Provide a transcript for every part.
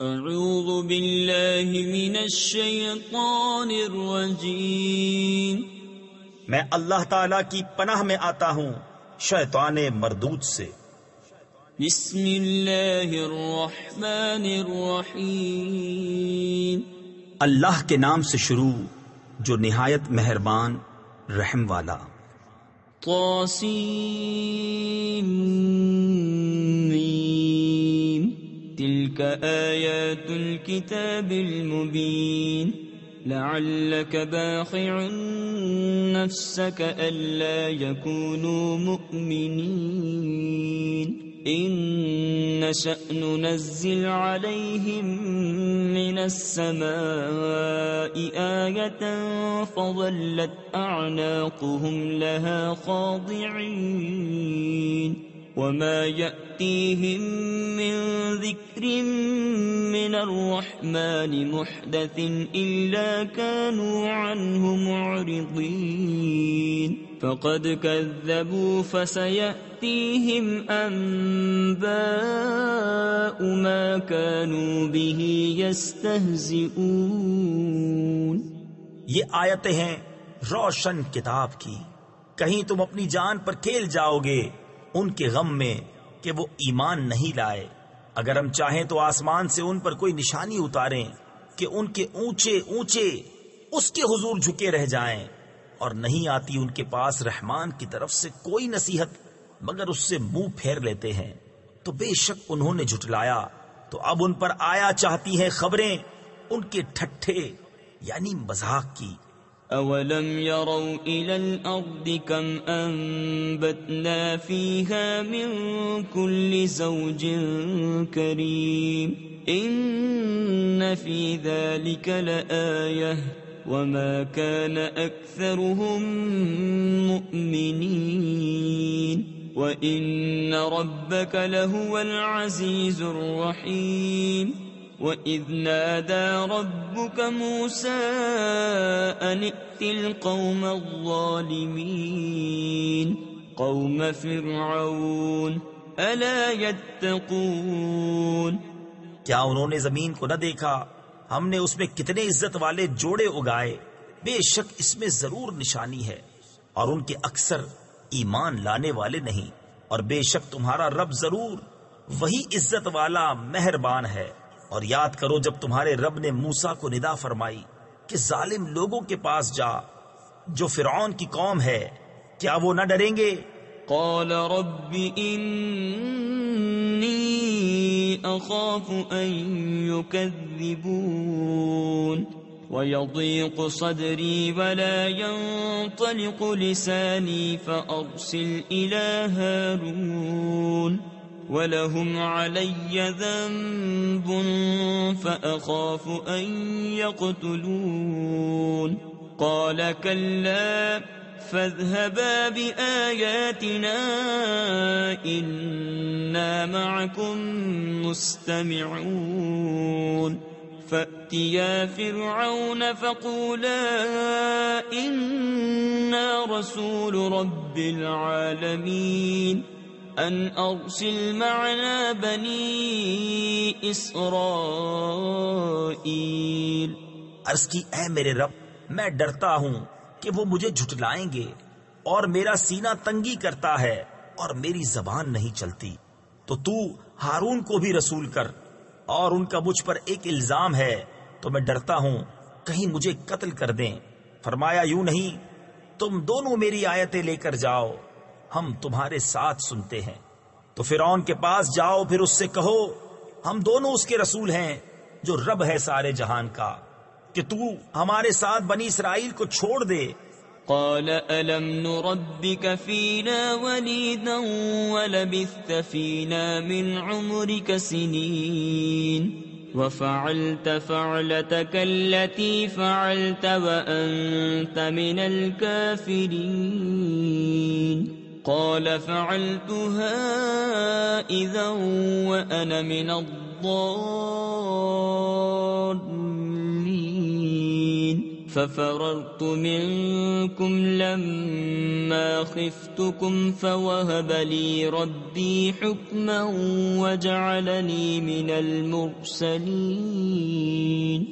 اعوذ باللہ من الشیطان الرجیم، میں اللہ تعالی کی پناہ میں آتا ہوں شیطان مردود سے۔ بسم اللہ الرحمن الرحیم، اللہ کے نام سے شروع جو نہایت مہربان رحم والا۔ طاسیم تلك آیات الكتاب المبین لعلك باخع نفسك ألا يكونوا مؤمنين إن نشأ ننزل عليهم من السماء آية فظلت أعناقهم لها خاضعين وما يأتيهم من ذكر من الرحمن محدث إلا كانوا عنه معرضين فقد كذبوا فسيأتيهم أنباء ما كانوا به يستهزئون۔ یہ آیتیں ہیں روشن کتاب کی، کہیں تم اپنی جان پر کھیل جاؤ گے ان کے غم میں کہ وہ ایمان نہیں لائے۔ اگر ہم چاہیں تو آسمان سے ان پر کوئی نشانی اتاریں کہ ان کے اونچے اونچے اس کے حضور جھکے رہ جائیں، اور نہیں آتی ان کے پاس رحمان کی طرف سے کوئی نصیحت مگر اس سے منہ پھیر لیتے ہیں۔ تو بے شک انہوں نے جھٹلایا، تو اب ان پر آیا چاہتی ہیں خبریں ان کے ٹھٹھے یعنی مذاق کی۔ أَوَلَمْ يَرَوْا إِلَى الْأَرْضِ كَمْ أَنبَتْنَا فِيهَا مِن كُلِّ زَوْجٍ كَرِيمٍ إِنَّ فِي ذَلِكَ لَآيَةً وَمَا كَانَ أَكْثَرُهُم مُؤْمِنِينَ وَإِنَّ رَبَّكَ لَهُوَ الْعَزِيزُ الرَّحِيمُ وَإِذْ نَادَى رَبُّكَ مُوسَىٰ أَنِ ائْتِ الْقَوْمَ الظَّالِمِينَ قَوْمَ فِرْعَوْنَ أَلَا يَتَّقُونَ۔ کیا انہوں نے زمین کو نہ دیکھا؟ ہم نے اس میں کتنے عزت والے جوڑے اگائے، بے شک اس میں ضرور نشانی ہے، اور ان کے اکثر ایمان لانے والے نہیں، اور بے شک تمہارا رب ضرور وہی عزت والا مہربان ہے۔ اور یاد کرو جب تمہارے رب نے موسیٰ کو ندا فرمائی کہ ظالم لوگوں کے پاس جا جو فرعون کی قوم ہے، کیا وہ نہ ڈریں گے؟ قال رب إني أخاف أن يكذبون ويضيق صدري ولا ينطلق لساني فأرسل إلى هارون وَلَهُمْ عَلَيَّ ذَنبٌ فَأَخَافُ أَن يَقْتُلُونِ قَالَ كَلَّا فَاذْهَبَا بِآيَاتِنَا إِنَّا مَعَكُمْ مُسْتَمِعُونَ فَأْتِيَا فِرْعَوْنَ فَقُولَا إِنَّا رَسُولُ رَبِّ الْعَالَمِينَ ان ارسل معنا بنی اسرائیل۔ عرض کی اے میرے رب، میں ڈرتا ہوں کہ وہ مجھے جھٹلائیں گے، اور میرا سینہ تنگی کرتا ہے اور میری زبان نہیں چلتی، تو ہارون کو بھی رسول کر، اور ان کا مجھ پر ایک الزام ہے، تو میں ڈرتا ہوں کہیں مجھے قتل کر دیں۔ فرمایا یوں نہیں، تم دونوں میری آیتیں لے کر جاؤ، ہم تمہارے ساتھ سنتے ہیں۔ تو فرعون کے پاس جاؤ، پھر اس سے کہو ہم دونوں اس کے رسول ہیں جو رب ہے سارے جہان کا، کہ تو ہمارے ساتھ بنی اسرائیل کو چھوڑ دے۔ قال ألم نربك فينا وليدا ولبثت فينا من عمرك سنين وفعلت فعلتك التي فعلت وأنت من الكافرين قال فعلتها إذا وأنا من الضالين ففررت منكم لما خفتكم فوهب لي ربي حكما وجعلني من المرسلين.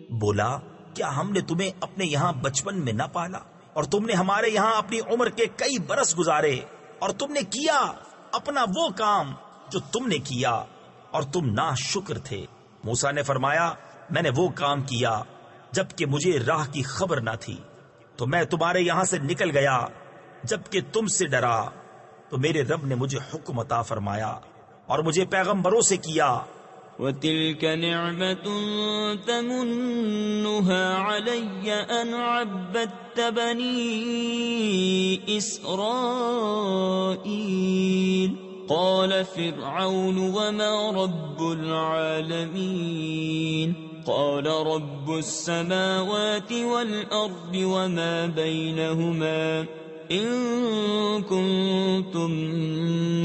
بولا کیا ہم نے تمہیں اپنے یہاں بچپن میں نہ پالا اور تم نے ہمارے یہاں اپنی عمر کے کئی برس گزارے اور تم نے کیا اپنا وہ کام جو تم نے کیا اور تم ناشکر تھے. موسیٰ نے فرمایا میں نے وہ کام کیا جبکہ مجھے راہ کی خبر نہ تھی تو میں تمہارے یہاں سے نکل گیا. جبکہ تم سے ڈرا تو میرے رب نے مجھے حکم عطا فرمایا اور مجھے پیغمبروں سے کیا. وَتِلْكَ نِعْمَةٌ تَمُنُّهَا عَلَيَّ أَنْ عَبَّدتَّ بَنِي إِسْرَائِيلَ. قَالَ فِرْعَوْنُ وَمَا رَبُّ الْعَالَمِينَ. قَالَ رَبُّ السَّمَاوَاتِ وَالْأَرْضِ وَمَا بَيْنَهُمَا إِن كُنتُم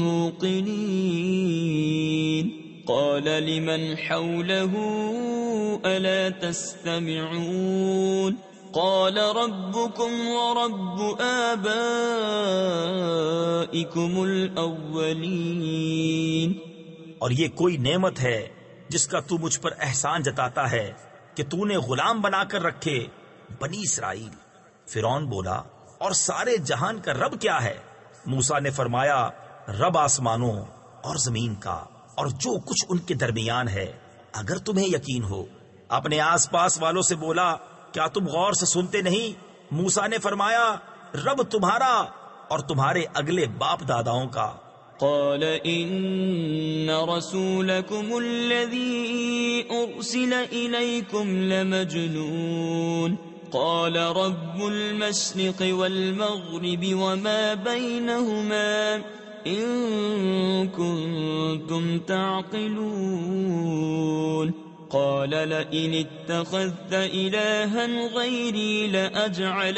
مُّوقِنِينَ. قال لمن حوله ألا تستمعون. قال ربكم ورب آبائكم الأولين. اور یہ کوئی نعمت ہے جس کا تو مجھ پر احسان جتاتا ہے کہ تو نے غلام بنا کر رکھے بنی اسرائیل. فرعون بولا اور سارے جہان کا رب کیا ہے؟ موسیٰ نے فرمایا رب آسمانوں اور زمین کا اور جو کچھ ان کے درمیان ہے اگر تمہیں یقین ہو. اپنے آس پاس والوں سے بولا کیا تم غور سے سنتے نہیں؟ موسیٰ نے فرمایا رب تمہارا اور تمہارے اگلے باپ داداؤں کا. قال ان رسولكم الذي ارسل اليكم لمجنون. قال رب المشرق والمغرب وما بينهما إن كنتم تعقلون. قال لئن اتخذت إلها غيري لأجعلنك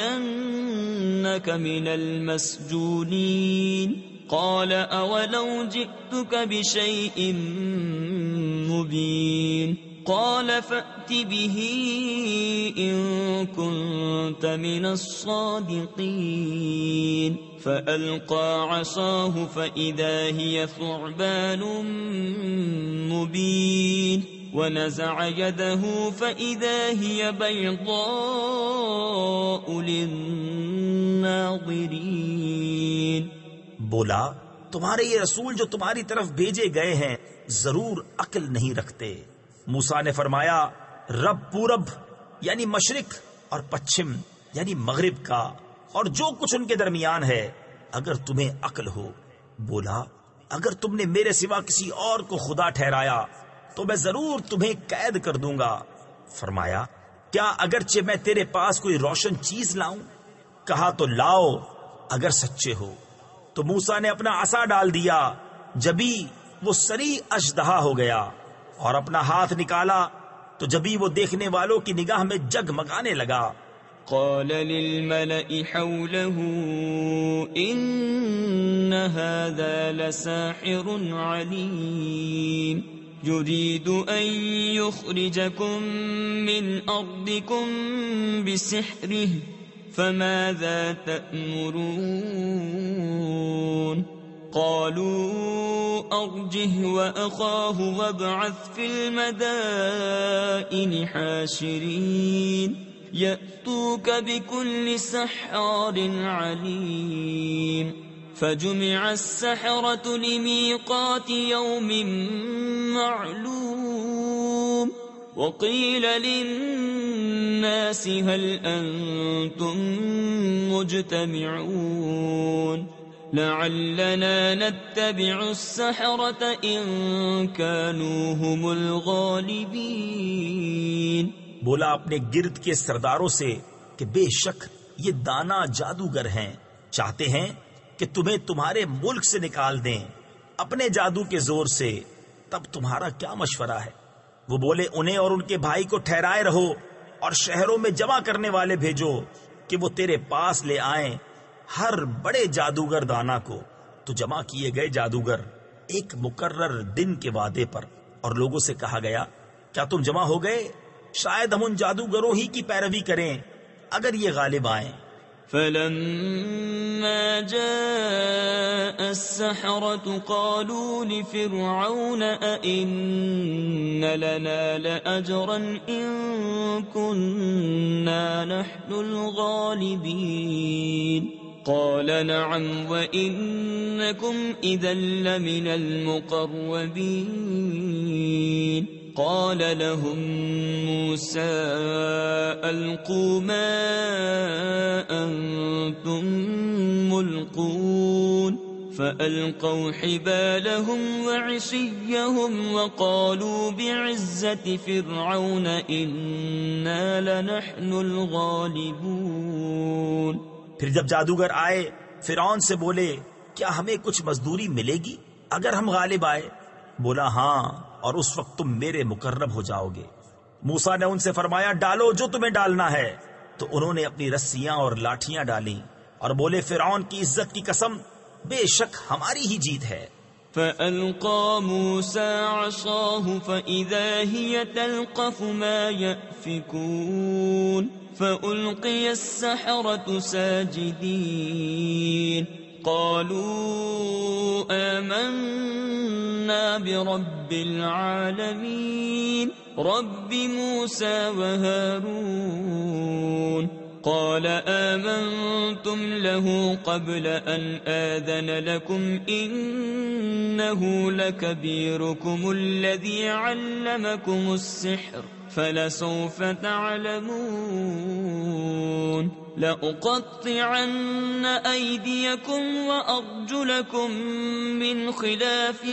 من المسجونين. قال أولو جئتك بشيء مبين. قال فأت به إن كنت من الصادقين. فألقى عصاه فإذا هي ثعبان مبين. ونزع يده فإذا هي بيضاء للناظرين. بولا تمہارے یہ رسول جو تمہاری طرف بھیجے گئے ہیں ضرور عقل نہیں رکھتے. موسیٰ نے فرمایا رب پورب یعنی مشرق اور پچھم یعنی مغرب کا اور جو کچھ ان کے درمیان ہے اگر تمہیں عقل ہو. بولا اگر تم نے میرے سوا کسی اور کو خدا ٹھہرایا تو میں ضرور تمہیں قید کر دوں گا. فرمایا کیا اگرچہ میں تیرے پاس کوئی روشن چیز لاؤں؟ کہا تو لاؤ اگر سچے ہو. تو موسیٰ نے اپنا عصا ڈال دیا جبھی وہ سری اژدہا ہو گیا اور اپنا ہاتھ نکالا تو جبھی وہ دیکھنے والوں کی نگاہ میں جگمگانے لگا. قال للملأ حوله إن هذا لساحر عليم يريد أن يخرجكم من أرضكم بسحره فماذا تأمرون. قالوا أرجه وأخاه وابعث في المدائن حاشرين يأتوك بكل سحار عليم. فجمع السحرة لميقات يوم معلوم. وقيل للناس هل أنتم مجتمعون لعلنا نتبع السحرة إن كانوا هم الغالبين. بولا اپنے گرد کے سرداروں سے کہ بے شک یہ دانا جادوگر ہیں، چاہتے ہیں کہ تمہیں تمہارے ملک سے نکال دیں اپنے جادو کے زور سے. تب تمہارا کیا مشورہ ہے؟ وہ بولے انہیں اور ان کے بھائی کو ٹھہرائے رہو اور شہروں میں جمع کرنے والے بھیجو کہ وہ تیرے پاس لے آئیں ہر بڑے جادوگر دانا کو. تو جمع کیے گئے جادوگر ایک مقرر دن کے وعدے پر اور لوگوں سے کہا گیا کیا تم جمع ہو گئے؟ شاید ہم ان جادوگروں ہی کی پیروی کریں اگر یہ غالب آئیں۔ فلما جاء السحرة قالوا لفرعون أئن لنا لأجرا إن كنا نحن الغالبين قال نعم وإنكم إذا لمن المقربين قال لهم موسى ألقوا ما أنتم ملقون فألقوا حبالهم وعصيهم وقالوا بعزة فرعون إنا لنحن الغالبون۔ پھر جب جادوگر آئے فرعون سے بولے کیا ہمیں کچھ مزدوری ملے گی اگر ہم غالب آئے؟ بولا ہاں، اور اس وقت تم میرے مقرب ہو جاؤ گے۔ موسیٰ نے ان سے فرمایا ڈالو جو تمہیں ڈالنا ہے، تو انہوں نے اپنی رسیاں اور لاٹھیاں ڈالیں اور بولے فرعون کی عزت کی قسم بے شک ہماری ہی جیت ہے۔ فألقى موسى عصاه فإذا هي تلقف ما يأفكون فألقي السحرة ساجدين قالوا آمنا برب العالمين رب موسى وهارون قال آمنتم له قبل أن آذن لكم إنه لكبيركم الذي علمكم السحر فلسوف تعلمون لأقطعن أيديكم وأرجلكم من خلاف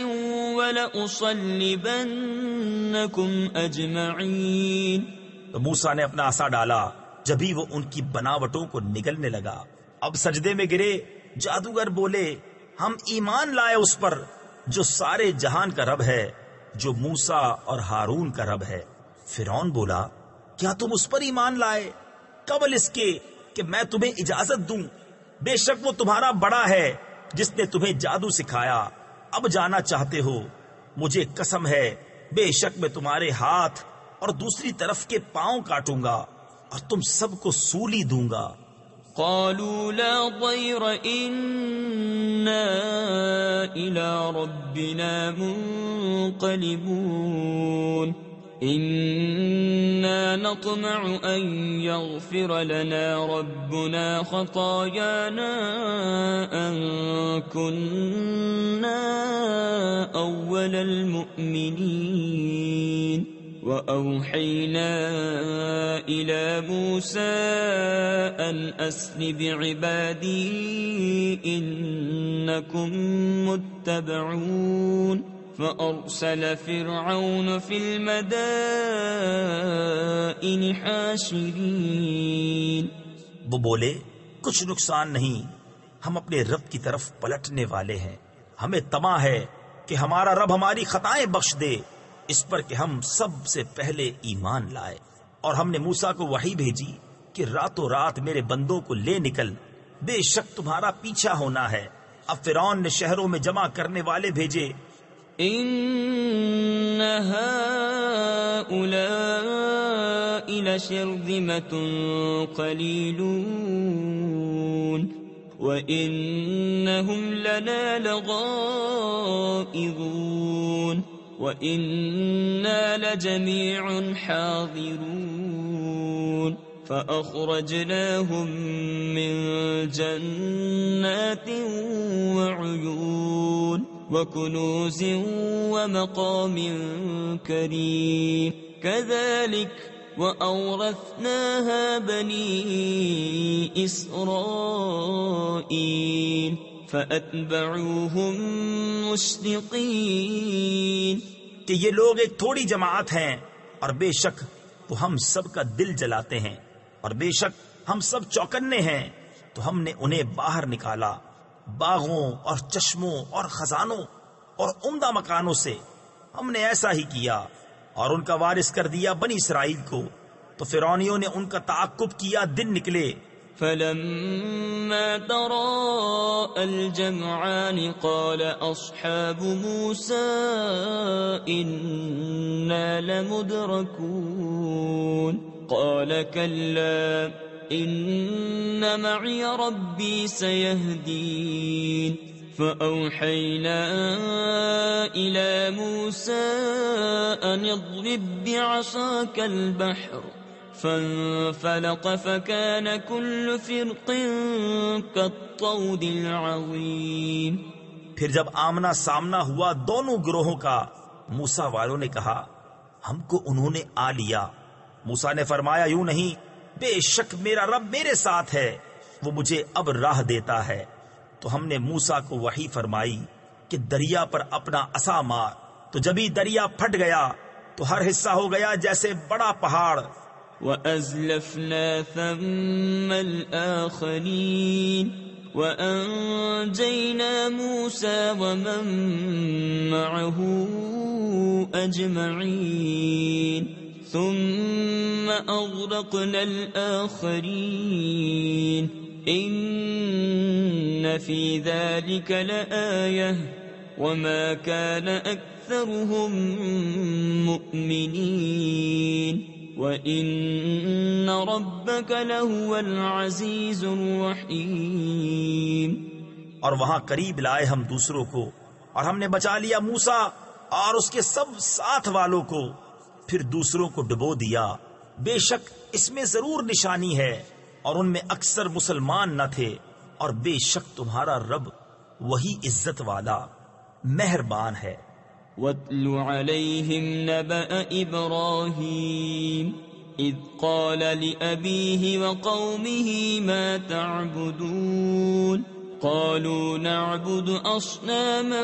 ولأصلبنكم أجمعين۔ تو موسیٰ نے اپنا عصا ڈالا، جبھی وہ ان کی بناوٹوں کو نگلنے لگا۔ اب سجدے میں گرے۔ جادوگر بولے ہم ایمان لائے اس پر جو سارے جہان کا رب ہے، جو موسیٰ اور ہارون کا رب ہے۔ فرعون بولا کیا تم اس پر ایمان لائے قبل اس کے کہ میں تمہیں اجازت دوں؟ بے شک وہ تمہارا بڑا ہے جس نے تمہیں جادو سکھایا۔ اب جانا چاہتے ہو؟ مجھے قسم ہے بے شک میں تمہارے ہاتھ اور دوسری طرف کے پاؤں کاٹوں گا اور تم سب کو سولی دوں گا۔ قالوا لا ضير إنا إلى ربنا منقلبون إنا نطمع أن يغفر لنا ربنا خطايانا أن كنا أول المؤمنين وأوحينا إلى موسى أن أسر بعبادي إنكم متبعون فأرسل فرعون في المدائن حاشرين۔ وہ بولے کچھ نقصان نہیں، ہم اپنے رب کی طرف پلٹنے والے ہیں، ہمیں طمع ہے کہ ہمارا رب ہماری خطائیں بخش دے، اس پر کہ ہم سب سے پہلے ایمان لائے۔ اور ہم نے موسیٰ کو وحی بھیجی کہ راتوں رات میرے بندوں کو لے نکل، بے شک تمہارا پیچھا ہونا ہے۔ اب فرعون نے شہروں میں جمع کرنے والے بھیجے۔ إن هؤلاء لشرذمة قليلون وإنهم لنا لغائظون وإنا لجميع حاضرون فأخرجناهم من جنات وعيون وكنوز ومقام كريم كذلك وأورثناها بني إسرائيل فأتبعوهم مشرقين۔ کہ یہ لوگ ایک تھوڑی جماعت ہیں اور بے شک وہ ہم سب کا دل جلاتے ہیں، اور بے شک ہم سب چوکنے ہیں، تو ہم نے انہیں باہر نکالا باغوں اور چشموں اور خزانوں اور عمدہ مکانوں سے۔ ہم نے ایسا ہی کیا اور ان کا وارث کر دیا بنی اسرائیل کو۔ تو فرعونیوں نے ان کا تعاقب کیا، دن نکلے۔ فلما تراءى الجمعان قال أصحاب موسى إنا لمدركون قال كلا إن معي ربي سيهدين فأوحينا إلى موسى أن اضرب بعصاك البحر فانفلق فكان كل فرق كالطود العظيم. پھر جب آمنا سامنا ہوا دونوں گروہوں کا، موسیٰ والوں نے کہا ہم کو انہوں نے آ لیا. موسیٰ نے فرمایا یوں نہیں، بے شک میرا رب میرے ساتھ ہے، وہ مجھے اب راہ دیتا ہے. تو ہم نے موسیٰ کو وحی فرمائی کہ دریا پر اپنا عصا مار. تو جبھی دریا پھٹ گیا تو ہر حصہ ہو گیا جیسے بڑا پہاڑ. وَأَزْلَفْنَا ثَمَّ الْآخَرِينَ وَأَنْجَيْنَا مُوسَى وَمَن مَّعَهُ أَجْمَعِينَ ثُمَّ أَغْرَقْنَا الْآخَرِينَ إِنَّ فِي ذَلِكَ لَآيَةً وَمَا كَانَ أَكْثَرُهُم مُؤْمِنِينَ وَإِنَّ رَبَّكَ لَهُوَ الْعَزِيزُ الرَّحِيمُ. اور وہاں قریب لائے ہم دوسروں کو، اور ہم نے بچا لیا موسیٰ اور اس کے سب ساتھ والوں کو، پھر دوسروں کو ڈبو دیا. بے شک اس میں ضرور نشانی ہے، اور ان میں اکثر مسلمان نہ تھے. اور بے شک تمہارا رب وہی عزت والا مہربان ہے. وَاتْلُ عَلَيْهِمْ نَبَأَ إِبْرَاهِيمَ إِذْ قَالَ لِأَبِيهِ وَقَوْمِهِ مَا تَعْبُدُونَ قَالُوا نَعْبُدُ أَصْنَامًا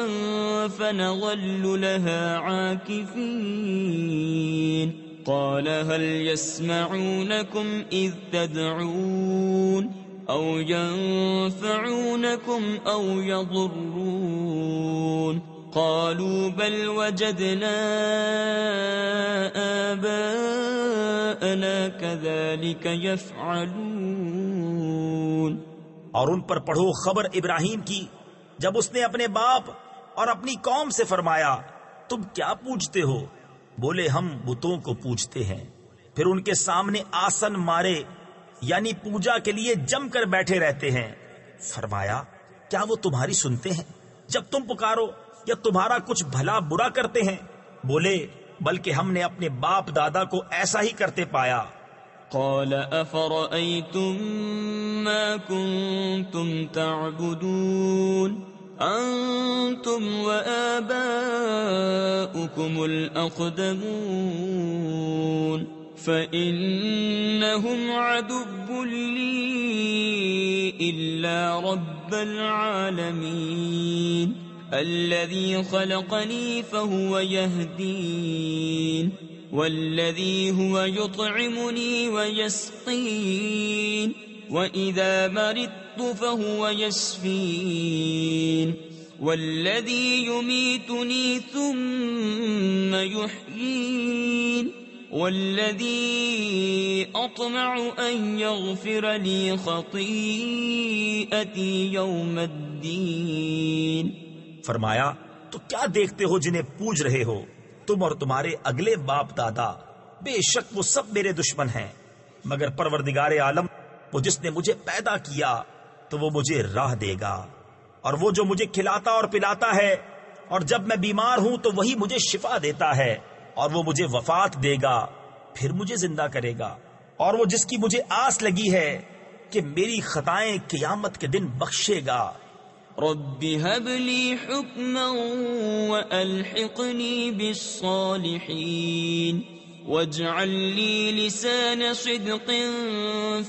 فَنَظَلُّ لَهَا عَاكِفِينَ قَالَ هَلْ يَسْمَعُونَكُمْ إِذْ تَدْعُونَ أَوْ يَنفَعُونَكُمْ أَوْ يَضُرُّونَ قالوا بل وجدنا آباءنا كذلك يفعلون. اور ان پر پڑھو خبر ابراہیم کی جب اس نے اپنے باپ اور اپنی قوم سے فرمایا تم کیا پوجتے ہو؟ بولے ہم بتوں کو پوجتے ہیں. پھر ان کے سامنے آسن مارے یعنی پوجا کے لیے جم کر بیٹھے رہتے ہیں. فرمایا کیا وہ تمہاری سنتے ہیں جب تم پکارو، یا تمہارا کچھ بھلا برا کرتے ہیں؟ بولے بلکہ ہم نے اپنے باپ دادا کو ایسا ہی کرتے پایا. قال افرأيتم ما كنتم تعبدون انتم وآباؤكم الأقدمون فإنهم عدو لي إلا رب العالمين الذي خلقني فهو يهدين والذي هو يطعمني ويسقين وإذا مرضت فهو يشفين والذي يميتني ثم يحيين والذي أطمع أن يغفر لي خطيئتي يوم الدين. فرمایا تو کیا دیکھتے ہو جنہیں پوج رہے ہو؟ تم اور تمہارے اگلے باپ دادا بے شک وہ سب میرے دشمن ہیں، مگر پروردگار عالم وہ جس نے مجھے پیدا کیا تو وہ مجھے راہ دے گا، اور وہ جو مجھے کھلاتا اور پلاتا ہے، اور جب میں بیمار ہوں تو وہی مجھے شفا دیتا ہے، اور وہ مجھے وفات دے گا پھر مجھے زندہ کرے گا، اور وہ جس کی مجھے آس لگی ہے کہ میری خطائیں قیامت کے دن بخشے گا. رب هب لي حكما وألحقني بالصالحين واجعل لي لسان صدق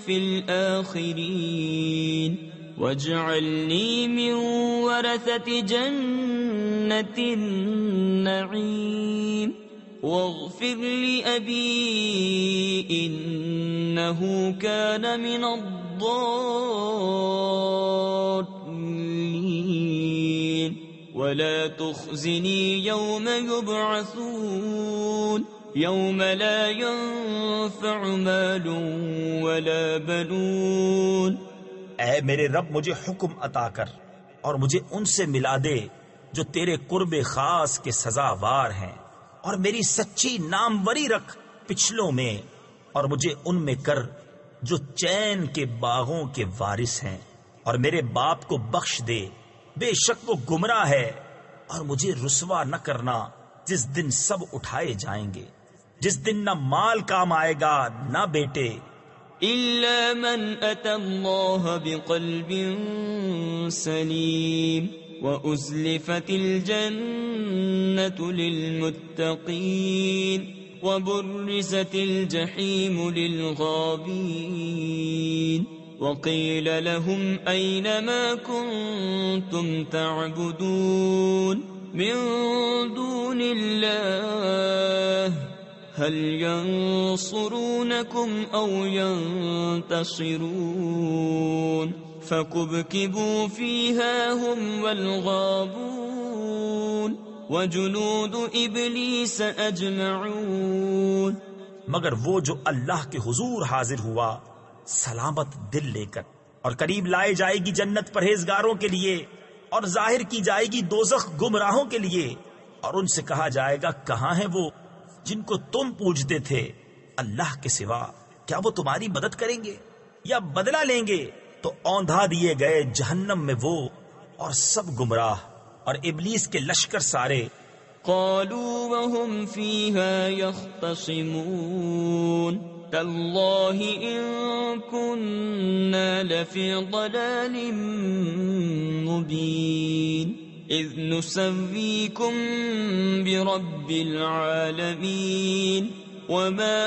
في الآخرين واجعلني من ورثة جنة النعيم واغفر لأبي إنه كان من الضالين ولا تخزني يوم يبعثون يوم لا ينفع مال ولا بنون. اے میرے رب مجھے حکم عطا کر اور مجھے ان سے ملا دے جو تیرے قرب خاص کے سزاوار ہیں، اور میری سچی ناموری رکھ پچھلوں میں، اور مجھے ان میں کر جو چین کے باغوں کے وارث ہیں، اور میرے باپ کو بخش دے، بے شک وہ گمراہ ہے، اور مجھے رسوا نہ کرنا جس دن سب اٹھائے جائیں گے، جس دن نہ مال کام آئے گا نہ بیٹے، إلا من أتى الله بقلب سليم وأزلفت الجنة للمتقين وبرزت الجحيم للغابين وقيل لهم أين ما كنتم تعبدون من دون الله هل ينصرونكم أو ينتصرون فكبكبوا فيها هم والغابون وجنود إبليس أجمعون. مگر وہ جو اللہ کے حضور حاضر ہوا سلامت دل لے کر، اور قریب لائے جائے گی جنت پرہیزگاروں کے لیے، اور ظاہر کی جائے گی دوزخ گمراہوں کے لیے، اور ان سے کہا جائے گا کہاں ہیں وہ جن کو تم پوجتے تھے اللہ کے سوا؟ کیا وہ تمہاری مدد کریں گے یا بدلہ لیں گے؟ تو اوندھا دیے گئے جہنم میں وہ اور سب گمراہ اور ابلیس کے لشکر سارے. قالوا وهم فيها يختصمون تالله إن كنا لفي ضلال مبين إذ نسويكم برب العالمين وما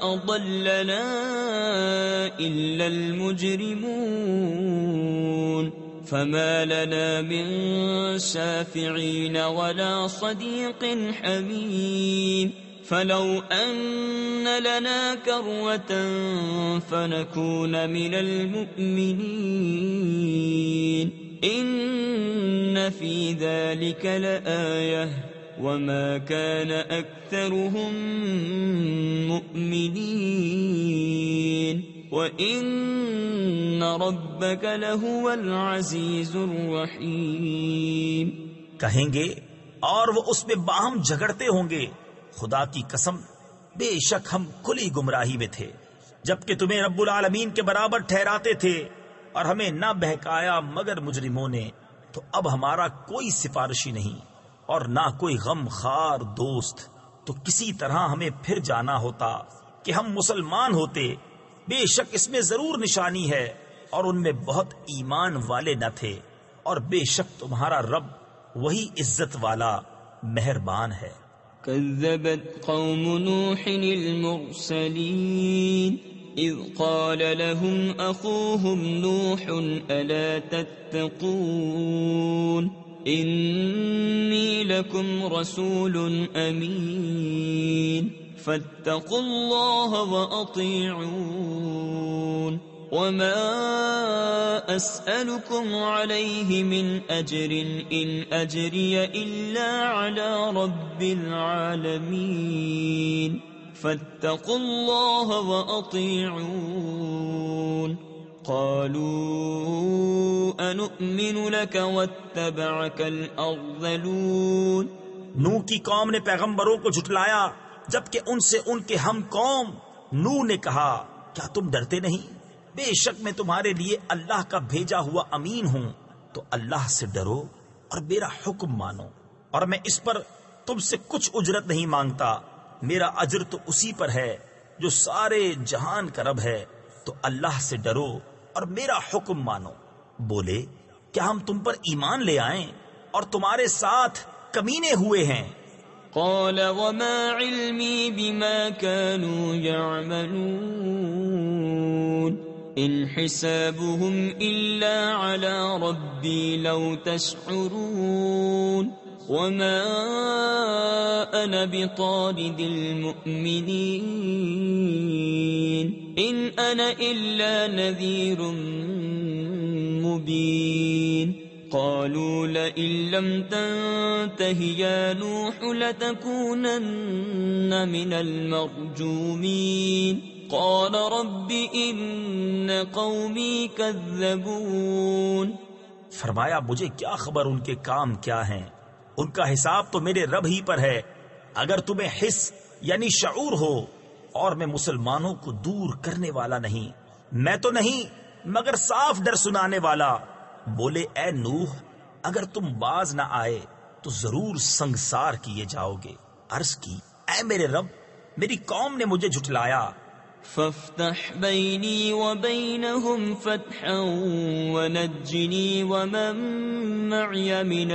أضلنا إلا المجرمون فما لنا من شافعين ولا صديق حميم فلو أن لنا كروة فنكون من المؤمنين إن في ذلك لآية وما كان أكثرهم مؤمنين وَإِنَّ رَبَّكَ لَهُوَ الْعَزِيزُ الرَّحِيمُ. کہیں گے اور وہ اس میں باہم جھگڑتے ہوں گے، خدا کی قسم بے شک ہم کھلی گمراہی میں تھے جبکہ تمہیں رب العالمین کے برابر ٹھہراتے تھے، اور ہمیں نہ بہکایا مگر مجرموں نے. تو اب ہمارا کوئی سفارشی نہیں اور نہ کوئی غم خار دوست، تو کسی طرح ہمیں پھر جانا ہوتا کہ ہم مسلمان ہوتے. بے شک اس میں ضرور نشانی ہے، اور ان میں بہت ایمان والے نہ تھے، اور بے شک تمہارا رب وہی عزت والا مہربان ہے. كذبت قوم نوح المرسلين إذ قال لهم أخوهم نوح ألا تتقون إني لكم رسول أمين فاتقوا الله وأطيعون وما أسألكم عليه من أجر إن أجري إلا على رب العالمين فاتقوا الله وأطيعون قالوا أنؤمن لك واتبعك الأرذلون. نوح کی قوم نے پیغمبروں کو جھٹلایا جبکہ ان سے ان کے ہم قوم نوح نے کہا کیا تم ڈرتے نہیں؟ بے شک میں تمہارے لیے اللہ کا بھیجا ہوا امین ہوں، تو اللہ سے ڈرو اور میرا حکم مانو، اور میں اس پر تم سے کچھ اجرت نہیں مانگتا، میرا اجر تو اسی پر ہے جو سارے جہان کا رب ہے. تو اللہ سے ڈرو اور میرا حکم مانو. بولے کیا ہم تم پر ایمان لے آئیں اور تمہارے ساتھ کمینے ہوئے ہیں؟ قال وما علمي بما كانوا يعملون إن حسابهم إلا على ربي لو تشعرون وما أنا بطارد المؤمنين إن أنا إلا نذير مبين. قالوا لئن لم تنته يا نوح لتكونن من المرجومين قال رب إن قومي كذبون. فرمایا مجھے کیا خبر ان کے کام کیا ہیں، ان کا حساب تو میرے رب ہی پر ہے. اگر تمہیں حس یعنی شعور ہو اور میں مسلمانوں کو دور کرنے والا نہیں، میں تو نہیں مگر صاف ڈر سنانے والا۔ بولے اے نوح، اگر تم باز نہ آئے تو ضرور سنگسار کیے جاؤ گے۔ عرض کی اے میرے رب، میری قوم نے مجھے جھٹلایا۔ فافتح بيني وبينهم فتحا ونجني ومن معي من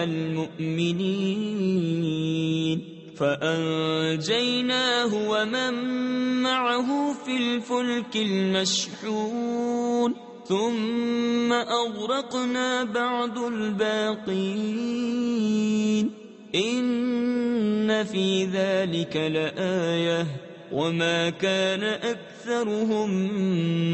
المؤمنين فأنجيناه ومن معه في الفلك المشحون ثم أغرقنا بعد الباقين إن في ذلك لآية وما كان أكثرهم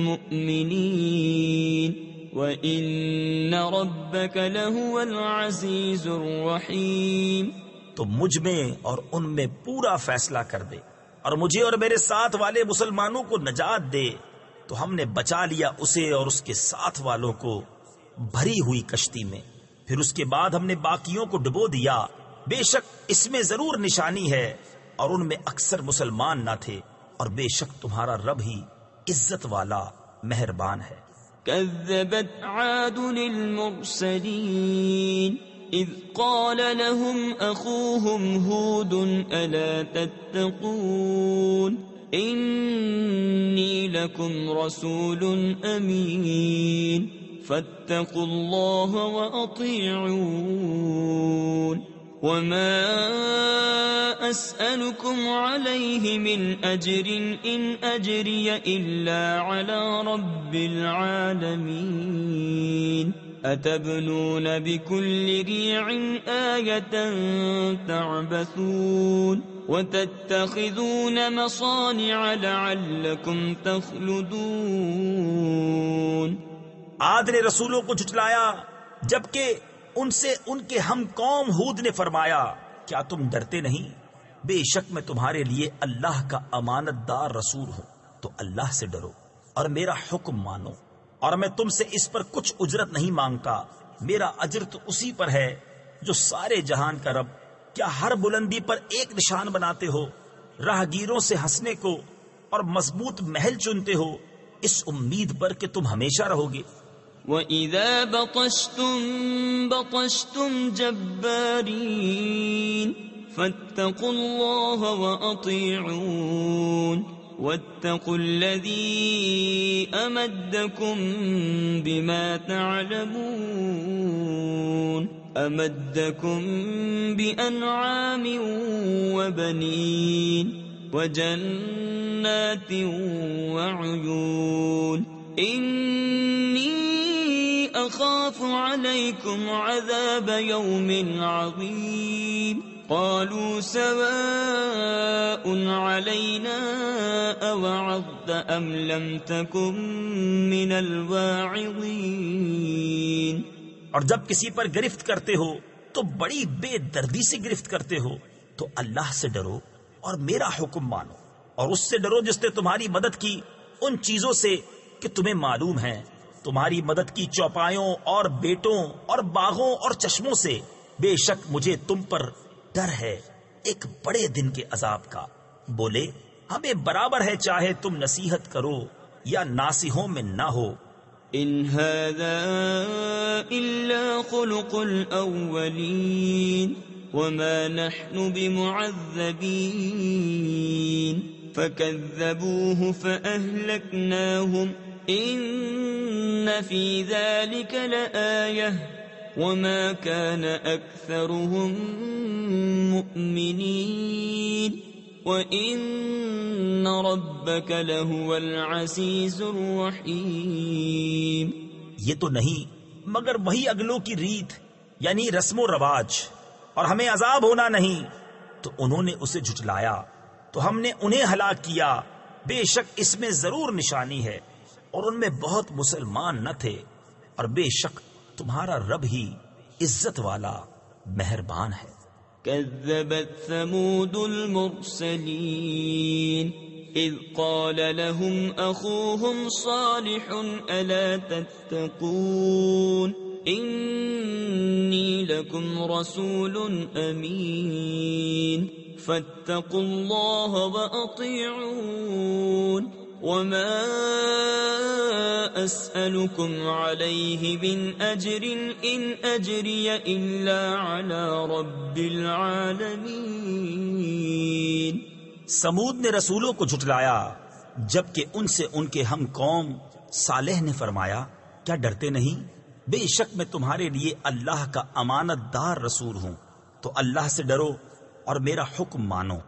مؤمنين وإن ربك لهو العزيز الرحيم۔ تو مجھ میں اور ان میں پورا فیصلہ کر دے اور مجھے اور میرے ساتھ والے مسلمانوں کو نجات دے۔ تو ہم نے بچا لیا اسے اور اس کے ساتھ والوں کو بھری ہوئی کشتی میں، پھر اس کے بعد ہم نے باقیوں کو ڈبو دیا۔ بے شک اس میں ضرور نشانی ہے، اور ان میں اکثر مسلمان نہ تھے، اور بے شک تمہارا رب ہی عزت والا مہربان ہے۔ كذبت عاد المرسلين إذ قال لهم أخوهم هود ألا تتقون إني لكم رسول أمين فاتقوا الله وأطيعون وما أسألكم عليه من أجر إن أجري إلا على رب العالمين أتبنون بكل ريع آية تعبثون وتتخذون مصانع لعلكم تخلدون۔ عاد نے رسولوں کو جھٹلایا، جبکہ ان سے ان کے ہم قوم ہود نے فرمایا کیا تم ڈرتے نہیں؟ بے شک میں تمہارے لیے اللہ کا امانت دار رسول ہوں، تو اللہ سے ڈرو اور میرا حکم مانو، اور میں تم سے اس پر کچھ اجرت نہیں مانگتا، میرا اجر تو اسی پر ہے جو سارے جہان کا رب۔ کیا ہر بلندی پر ایک نشان بناتے ہو، راہگیروں سے ہنسنے کو اور مضبوط محل چنتے ہو، اس امید پر کہ تم ہمیشہ رہو گے؟ وَإِذَا بَطَشْتُمْ بَطَشْتُمْ جَبَّارِينَ فَاتَّقُوا اللَّهَ وَأَطِيعُونَ وَاتَّقُوا الَّذِي أَمَدَّكُمْ بِمَا تَعْلَمُونَ أَمَدَّكُمْ بِأَنْعَامٍ وَبَنِينَ وَجَنَّاتٍ وَعُيُونٍ إِنِّي أخاف عليكم عذاب يوم عظيم قالوا سواء علينا أوعظت أم لم تكن من الواعظين۔ اور جب کسی پر گرفت کرتے ہو تو بڑی بے دردی سے گرفت کرتے ہو، تو اللہ سے ڈرو اور میرا حکم مانو، اور اس سے ڈرو جس نے تمہاری مدد کی ان چیزوں سے کہ تمہیں معلوم ہے، تمہاری مدد کی چوپایوں اور بیٹوں اور باغوں اور چشموں سے۔ بے شک مجھے تم پر ڈر ہے ایک بڑے دن کے عذاب کا۔ بولے ہمیں برابر ہے چاہے تم نصیحت کرو یا ناصحوں میں نہ ہو۔ ان هذا الا خلق الاولین وما نحن بمعذبین فكذبوه فأهلكناهم إن في ذلك لآية وما كان أكثرهم مؤمنين وإن ربك لهو العزيز الرحيم۔ یہ تو نہیں مگر وہی اگلوں کی ریت، یعنی رسم و رواج، اور ہمیں عذاب ہونا نہیں۔ تو انہوں نے اسے جھٹلایا تو ہم نے انہیں ہلاک کیا۔ بے شک اس میں ضرور نشانی ہے، اور ان میں بہت مسلمان نہ تھے، اور بے شک تمہارا رب ہی عزت والا مہربان ہے۔ كذبت ثمود المرسلين إذ قال لهم أخوهم صالح ألا تتقون إني لكم رسول أمين فاتقوا الله وأطيعون وما أسألكم عليه من أجر إن أجري إلا على رب العالمين۔ سمود نے رسولوں کو جھٹلایا جبکہ ان سے ان کے ہم قوم صالح نے فرمایا کیا ڈرتے نہیں؟ بے شک میں تمہارے لیے اللہ کا امانت دار رسول ہوں، تو اللہ سے ڈرو اور میرا حکم مانو،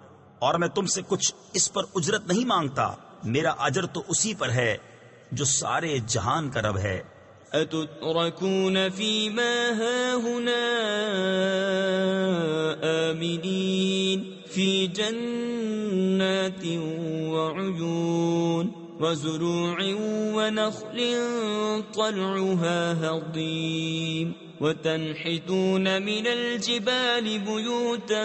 اور میں تم سے کچھ اس پر اجرت نہیں مانگتا، میرا اجر تو اسی پر ہے جو سارے جہان کا رب ہے۔ أتتركون فيما هاهنا آمنين في جنات وعيون وزروع ونخل طلعها هضيم وتنحتون من الجبال بيوتا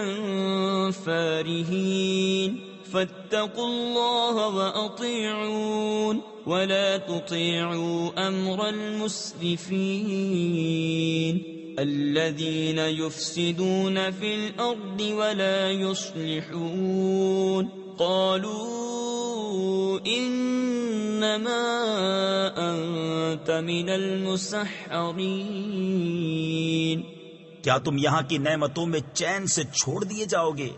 فارهين فاتقوا الله وأطيعون ولا تطيعوا أمر المسرفين الذين يفسدون في الأرض ولا يصلحون قالوا إنما أنت من المسحرين۔ کیا تم یہاں کی نعمتوں میں چین سے چھوڑ دیے جاؤ گے؟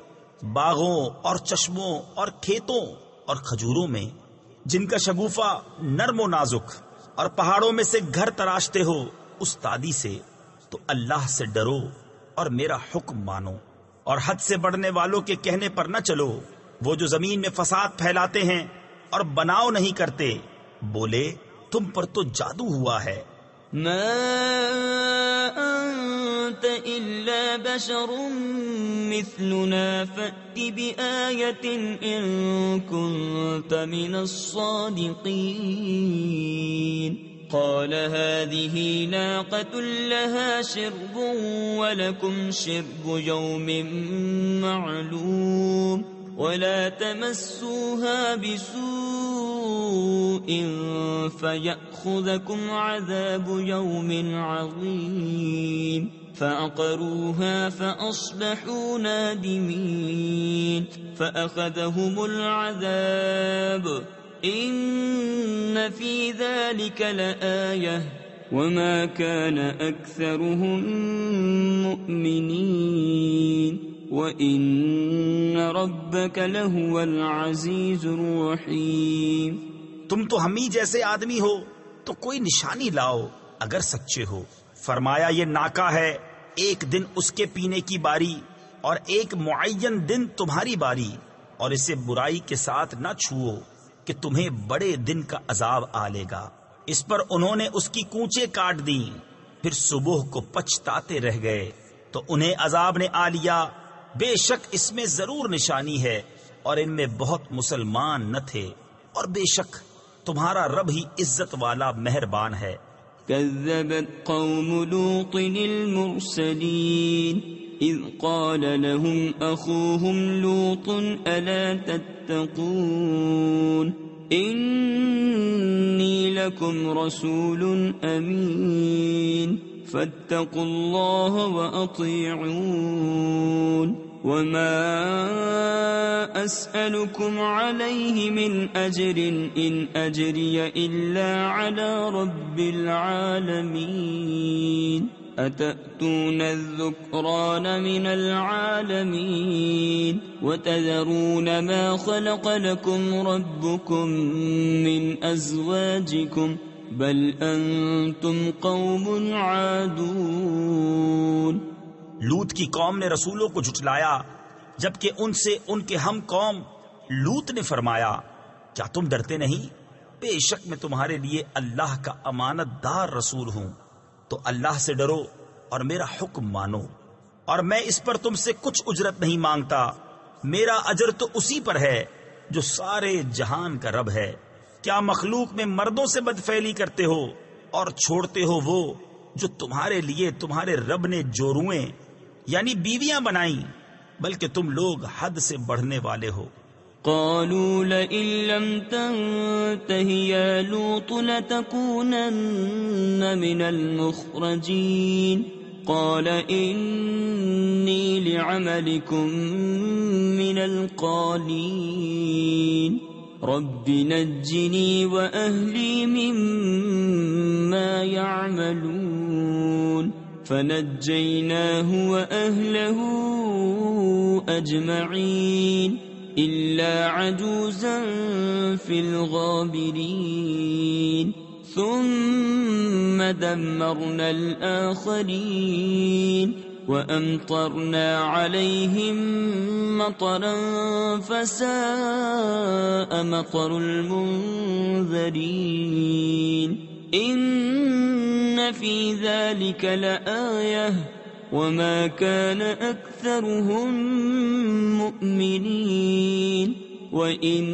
باغوں اور چشموں اور کھیتوں اور کھجوروں میں جن کا شگوفہ نرم و نازک، اور پہاڑوں میں سے گھر تراشتے ہو استادی سے، تو اللہ سے ڈرو اور میرا حکم مانو، اور حد سے بڑھنے والوں کے کہنے پر نہ چلو، وہ جو زمین میں فساد پھیلاتے ہیں اور بناؤ نہیں کرتے، بولے تم پر تو جادو ہوا ہے۔ ما أنت إلا بشر مثلنا فأت بآية إن كنت من الصادقين۔ قال هذه ناقة لها شرب ولكم شرب يوم معلوم ولا تمسوها بسوء فيأخذكم عذاب يوم عظيم فعقروها فأصبحوا نادمين فأخذهم العذاب إن في ذلك لآية وما كان أكثرهم مؤمنين وَإِنَّ رَبَّكَ لَهُوَ الْعَزِيزُ الرَّحِيمُ۔ تم تو ہم ہی جیسے آدمی ہو تو کوئی نشانی لاؤ اگر سچے ہو۔ فرمایا یہ ناکا ہے، ایک دن اس کے پینے کی باری اور ایک معین دن تمہاری باری، اور اسے برائی کے ساتھ نہ چھوؤ کہ تمہیں بڑے دن کا عذاب آ لے گا۔ اس پر انہوں نے اس کی کونچیں کاٹ دیں، پھر صبح کو پچھتاتے رہ گئے تو انہیں عذاب نے آ لیا۔ بے شک اس میں ضرور نشانی ہے، اور ان میں بہت مسلمان نہ تھے، اور بے شک تمہارا رب ہی عزت والا مہربان ہے۔ كذبت قوم لوط المرسلين إذ قال لهم أخوهم لوط ألا تتقون إني لكم رسول أمين فاتقوا الله وأطيعون وما أسألكم عليه من أجر إن أجري إلا على رب العالمين أتأتون الذكران من العالمين وتذرون ما خلق لكم ربكم من أزواجكم بل أنتم قوم عادون۔ لوط کی قوم نے رسولوں کو جھٹلایا جبکہ ان سے ان کے ہم قوم لوط نے فرمایا کیا تم ڈرتے نہیں؟ بے شک میں تمہارے لیے اللہ کا امانت دار رسول ہوں، تو اللہ سے ڈرو اور میرا حکم مانو، اور میں اس پر تم سے کچھ اجرت نہیں مانگتا، میرا اجر تو اسی پر ہے جو سارے جہان کا رب ہے۔ کیا مخلوق میں مردوں سے بدفعلی کرتے ہو اور چھوڑتے ہو وہ جو تمہارے لیے تمہارے رب نے جورویں یعنی بیویاں بنائیں، بلکہ تم لوگ حد سے بڑھنے والے ہو۔ قالوا لئن لم تنته يا لوط لتكونن من المخرجين قال إني لعملكم من القالين رب نجني وأهلي مما يعملون فنجيناه وأهله أجمعين إلا عجوزا في الغابرين ثم دمرنا الآخرين وأمطرنا عليهم مطرا فساء مطر المنذرين إن في ذلك لآية وما كان أكثرهم مؤمنين وإن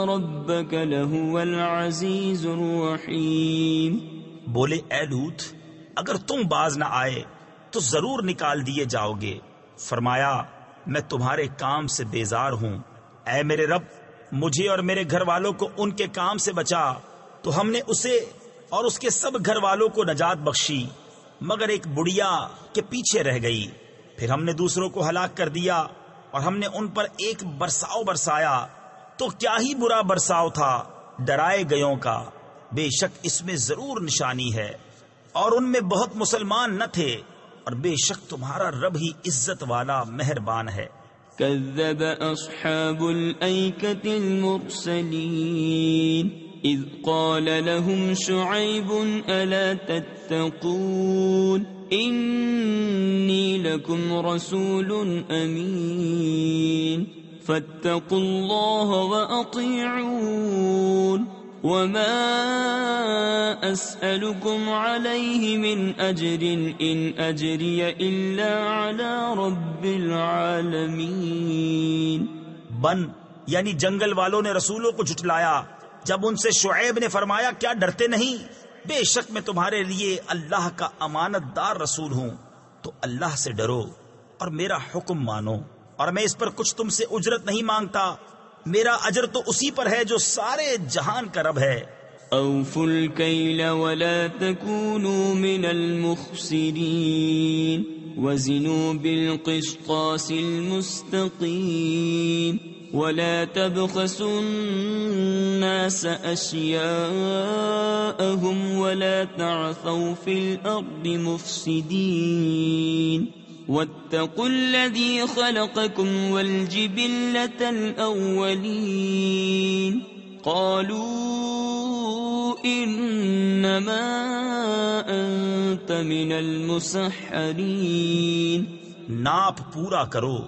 ربك لهو العزيز الرحيم. بولے اے لوط اگر تم باز نہ آئے تو ضرور نکال دیے جاؤ گے. فرمایا میں تمہارے کام سے بیزار ہوں. اے میرے رب مجھے اور میرے گھر والوں کو ان کے کام سے بچا. تو ہم نے اسے اور اس کے سب گھر والوں کو نجات بخشی مگر ایک بڑھیا کے پیچھے رہ گئی. پھر ہم نے دوسروں کو ہلاک کر دیا اور ہم نے ان پر ایک برساؤ برسایا تو کیا ہی برا برساؤ تھا ڈرائے گیوں کا. بے شک اس میں ضرور نشانی ہے اور ان میں بہت مسلمان نہ تھے اور بے شک تمہارا رب ہی عزت والا مہربان ہے. كذب أصحاب الأيكة المرسلين إذ قال لهم شعيب ألا تتقون إني لكم رسول أمين فاتقوا الله وأطيعون وما أسألكم عليه من أجر إن أجري إلا على رب العالمين. بن یعنی جنگل والوں نے رسولوں کو جھٹلایا جب ان سے شعیب نے فرمایا کیا ڈرتے نہیں؟ بے شک میں تمہارے لیے اللہ کا امانت دار رسول ہوں تو اللہ سے ڈرو اور میرا حکم مانو اور میں اس پر کچھ تم سے اجرت نہیں مانگتا. میرا اجر تو اسی پر ہے جو سارے جہان کا رب ہے. أوفوا الكيل ولا تكونوا من المخسرين وزنوا بالقسطاس المستقيم ولا تبخسوا الناس أشياءهم ولا تعثوا في الأرض مفسدين واتقوا الذي خلقكم والجبلة الأولين قالوا إنما أنت من المسحرين. ناپ پورا کرو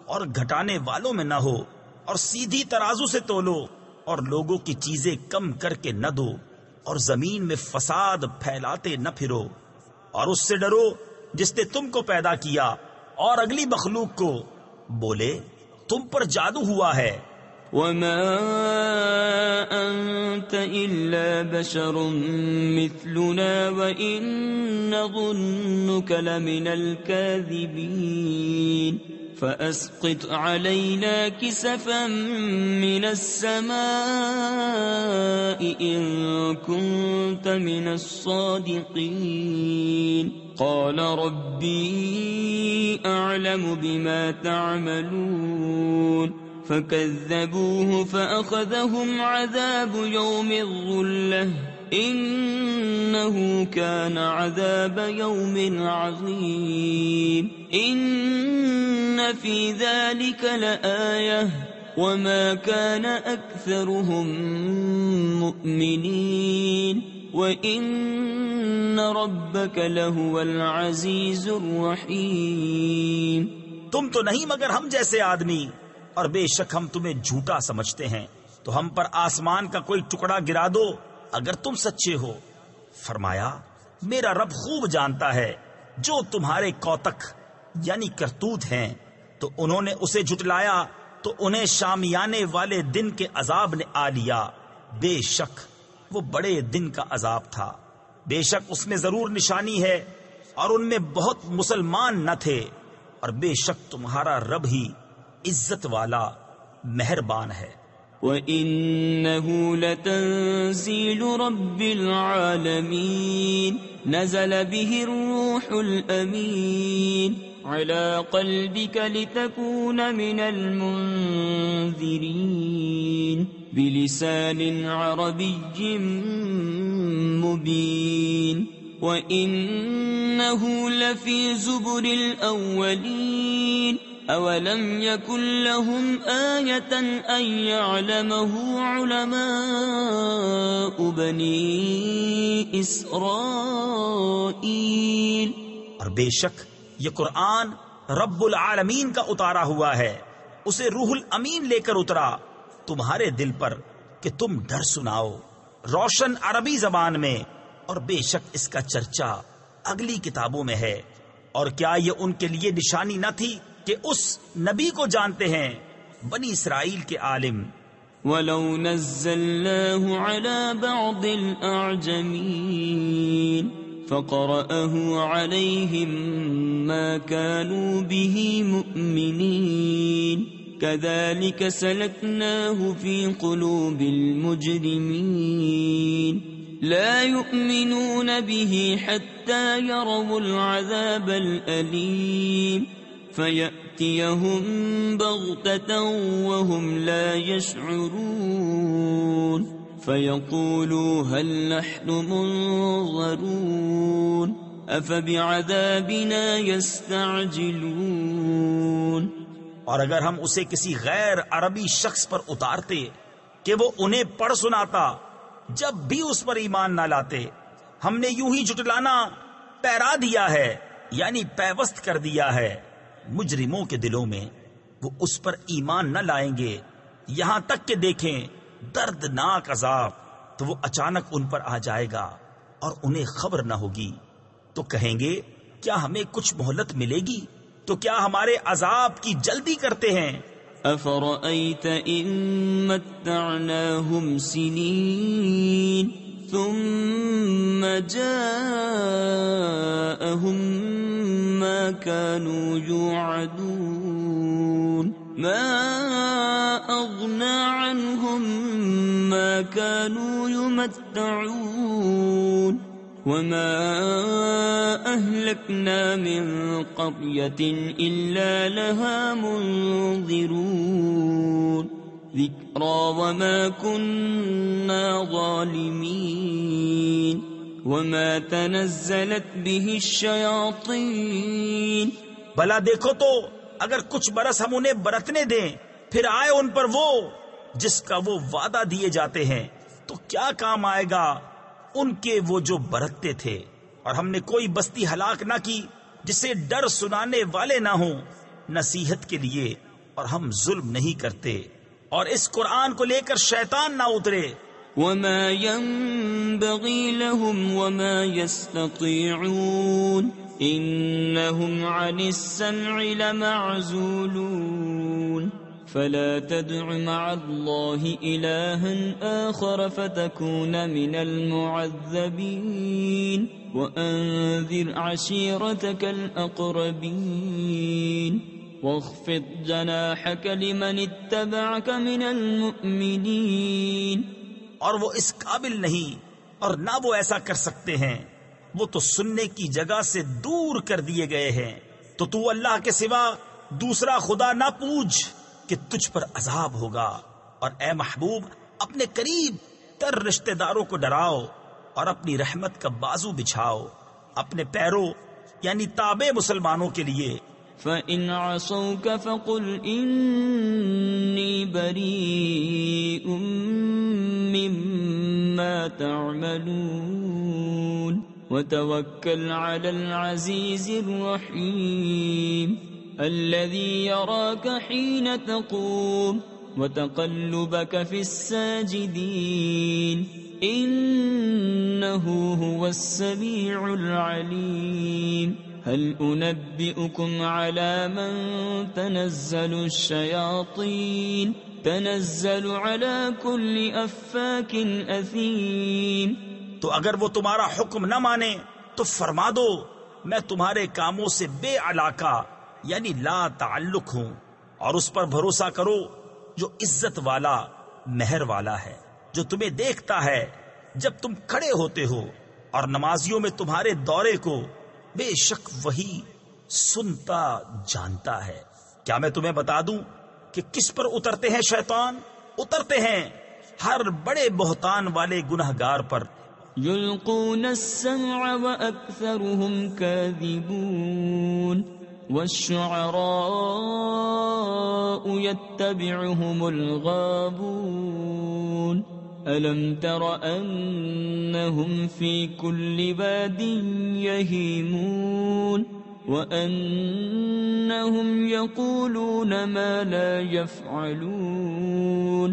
اور گھٹانے والوں میں نہ ہو اور سیدھی ترازو سے تولو اور لوگوں کی چیزیں کم کر کے نہ دو اور زمین میں فساد پھیلاتے نہ پھرو اور اس سے ڈرو جس نے تم کو پیدا کیا اور اگلی مخلوق کو. بولے تم پر جادو ہوا ہے. وما أنت إلا بشر مثلنا وإن نظنك لمن الكاذبين فأسقط علينا كسفا من السماء إن كنت من الصادقين. قال ربي أعلم بما تعملون فكذبوه فأخذهم عذاب يوم الظلة إنه كان عذاب يوم عظيم. إن في ذلك لآية وما كان أكثرهم مؤمنين وإن ربك لهو العزيز الرحيم. تم تو نہیں مگر ہم جیسے آدمی اور بے شک ہم تمہیں جھوٹا سمجھتے ہیں تو ہم پر آسمان کا کوئی ٹکڑا گرا دو اگر تم سچے ہو. فرمایا میرا رب خوب جانتا ہے جو تمہارے کوتک یعنی کرتوت ہیں. تو انہوں نے اسے جھٹلایا تو انہیں شامیانے والے دن کے عذاب نے آ لیا. بے شک وہ بڑے دن کا عذاب تھا. بے شک اس میں ضرور نشانی ہے اور ان میں بہت مسلمان نہ تھے اور بے شک تمہارا رب ہی عزت والا مہربان ہے. وَإِنَّهُ لَتَنزِيلُ رَبِّ الْعَالَمِينَ نَزَلَ بِهِ الرُّوحُ الْأَمِينُ عَلَى قَلْبِكَ لِتَكُونَ مِنَ الْمُنذِرِينَ بِلِسَانٍ عَرَبِيٍّ مُبِينٍ وَإِنَّهُ لَفِي زُبُرِ الْأَوَّلِينَ أَوَلَمْ يَكُنْ لَهُمْ آيَةً أَنْ يَعْلَمَهُ عُلَمَاءُ بَنِي إِسْرَائِيلَ۔ اور بے شک یہ قرآن رب العالمین کا اتارا ہوا ہے، اسے روح الامین لے کر اترا تمہارے دل پر کہ تم ڈر سناؤ، روشن عربی زبان میں، اور بے شک اس کا چرچا اگلی کتابوں میں ہے۔ اور کیا یہ ان کے لیے نشانی نہ تھی کہ اس نبی کو جانتے ہیں بنی اسرائیل کے عالم؟ وَلَوْ نَزَّلْنَاهُ عَلَى بَعْضِ الْأَعْجَمِينَ فَقَرَأَهُ عَلَيْهِمْ مَا كَانُوا بِهِ مُؤْمِنِينَ كَذَلِكَ سَلَكْنَاهُ فِي قُلُوبِ الْمُجْرِمِينَ لا يؤمنون به حتى يروا العذاب الأليم فيأتيهم بغتة وهم لا يشعرون فيقولوا هل نحن منظرون أفبعذابنا يستعجلون۔ اور اگر ہم اسے کسی غیر عربی شخص پر اتارتے کہ وہ انہیں پڑھ سناتا جب بھی اس پر ایمان نہ لاتے، ہم نے یوں ہی جھٹلانا پیرا دیا ہے، یعنی پیوست کر دیا ہے مجرموں کے دلوں میں، وہ اس پر ایمان نہ لائیں گے یہاں تک کہ دیکھیں دردناک عذاب، تو وہ اچانک ان پر آ جائے گا اور انہیں خبر نہ ہوگی، تو کہیں گے کیا ہمیں کچھ مہلت ملے گی؟ تو کیا ہمارے عذاب کی جلدی کرتے ہیں؟ أَفَرَأَيْتَ إِن مَّتَّعْنَاهُمْ سِنِينَ ثُمَّ جَاءَهُم مَّا كَانُوا يُوعَدُونَ مَا أَغْنَىٰ عَنْهُم مَّا كَانُوا يُمَتَّعُونَ وَمَا أَهْلَكْنَا مِن قَرْيَةٍ إِلَّا لَهَا مُنذِرُونَ ذِكْرَىٰ وَمَا كُنَّا ظَالِمِينَ وَمَا تَنَزَّلَتْ بِهِ الشَّيَاطِينُ۔ بھلا دیکھو تو اگر کچھ برس ہم انہیں برتنے دیں، پھر آئے ان پر وہ جس کا وہ وعدہ دیے جاتے ہیں، تو کیا کام آئے گا ان کے وہ جو برتتے تھے؟ اور ہم نے کوئی بستی ہلاک نہ کی جسے ڈر سنانے والے نہ ہوں نصیحت کے لیے، اور ہم ظلم نہیں کرتے، اور اس قرآن کو لے کر شیطان نہ اترے۔ وَمَا يَنبَغِي لَهُمْ وَمَا يَسْتَطِيعُونَ إِنَّهُمْ عَنِ السَّمْعِ لَمَعْزُولُونَ فَلَا تَدْعُ مَعَ اللَّهِ إِلَٰهًا آخَرَ فَتَكُونَ مِنَ الْمُعَذَّبِينَ وَأَنذِرْ عَشِيرَتَكَ الْأَقْرَبِينَ وَاخْفِضْ جَنَاحَكَ لِمَنِ اتَّبَعَكَ مِنَ الْمُؤْمِنِينَ۔ اور وہ اس قابل نہیں اور نہ وہ ایسا کر سکتے ہیں، وہ تو سننے کی جگہ سے دور کر دیے گئے ہیں، تو تو اللہ کے سوا دوسرا خدا نہ پوچھ کہ تجھ پر عذاب ہوگا۔ اور اے محبوب اپنے قریب تر رشتہ داروں کو ڈراؤ اور اپنی رحمت کا بازو بچھاؤ اپنے پیروں یعنی تابع مسلمانوں کے لیے۔ فَإِنْ عَصَوْكَ فَقُلْ إِنِّي بَرِيءٌ مِّمَّا تَعْمَلُونَ وَتَوَكَّلْ عَلَى الْعَزِيزِ الرَّحِيمِ الَّذِي يَرَاكَ حِينَ تَقُومُ وَتَقَلُّبَكَ فِي السَّاجِدِينَ إِنَّهُ هُوَ السَّمِيعُ الْعَلِيمُ هل أنبئكم على من تنزل الشياطين تنزل على كل أفاك أثيم۔ تو اگر وہ تمہارا حکم نہ مانے تو فرما دو میں تمہارے کاموں سے بے علاقہ یعنی لا تعلق ہوں، اور اس پر بھروسہ کرو جو عزت والا مہر والا ہے جو تمہیں دیکھتا ہے جب تم کھڑے ہوتے ہو اور نمازیوں میں تمہارے دورے کو، بے شک وہی سنتا جانتا ہے۔ کیا میں تمہیں بتا دوں کہ کس پر اترتے ہیں شیطان؟ اترتے ہیں ہر بڑے بہتان والے گنہگار پر۔ يلقون السمع وأكثرهم كاذبون والشعراء يتبعهم الغابون ألم تر أنهم في كل واد يهيمون وأنهم يقولون ما لا يفعلون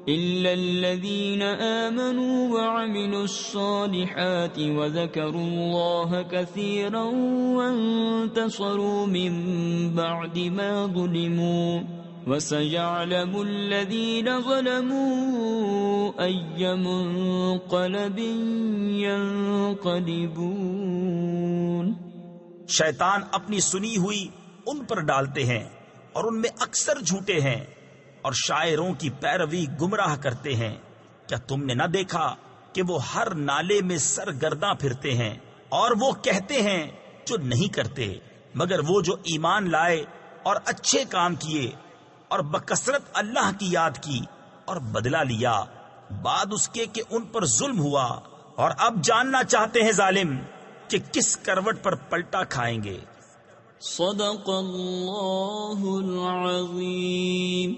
إلا الذين آمنوا وعملوا الصالحات وذكروا الله كثيرا وانتصروا من بعد ما ظلموا وسيعلم الذين ظلموا أي منقلب ينقلبون۔ شیطان اپنی سنی ہوئی ان پر ڈالتے ہیں اور ان میں اکثر جھوٹے ہیں اور شاعروں کی پیروی گمراہ کرتے ہیں۔ کیا تم نے نہ دیکھا کہ وہ ہر نالے میں سرگرداں پھرتے ہیں اور وہ کہتے ہیں جو نہیں کرتے، مگر وہ جو ایمان لائے اور اچھے کام کیے اور بکثرت اللہ کی یاد کی اور بدلہ لیا بعد اس کے کہ ان پر ظلم ہوا، اور اب جاننا چاہتے ہیں ظالم کہ کس کروٹ پر پلٹا کھائیں گے۔ صدق اللہ العظیم۔